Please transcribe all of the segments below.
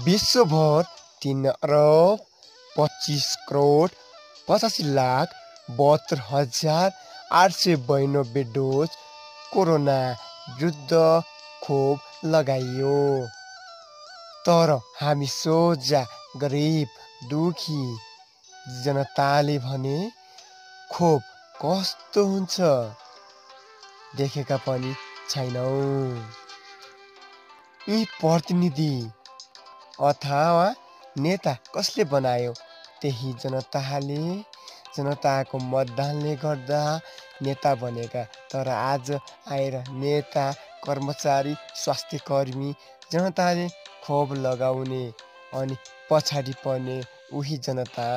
विश्वभर 3,25,72,892 dose corona विरुद्ध खोप लगाइयो। तर हामी सोझा गरिब दुखी जनताले भने खोप कस्तो हुन्छ देखेका पनि छैनौ। यी प्रतिनिधि अथवा नेता कसले बनायो? त्यही जनताको मतदानले गर्दा नेता बनेका। तर आज आएर नेता, कर्मचारी, स्वास्थ्यकर्मी, जनताले खोप लगाउने अनि पछाडि पर्ने उही जनता।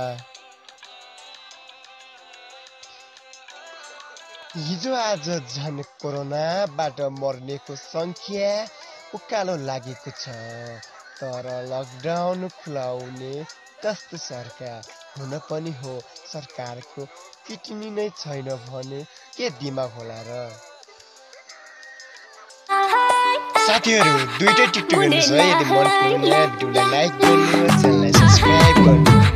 हिजो आज झन् कोरोनाबाट मर्नेको सङ्ख्या उकालो लागेको छ। तर लकडाउन खुलाउने कस्तो सरकार हुन पनि हो। सरकारको किडनी नै छैन भने के दिमाग होला र। साथीहरू दुईटै टिकटक हेर्नुहोस् है। यदि मन पऱ्यो भिडियोलाई लाइक गर्नुहोस्, च्यानललाई सब्सक्राइब गर्नुहोस्।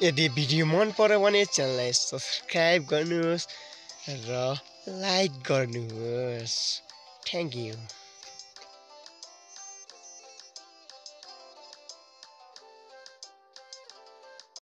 यदि भिडियो मन पर्यो भने च्यानललाई सब्सक्राइब गर्नुहोस् र लाइक गर्नुहोस्। Thank you.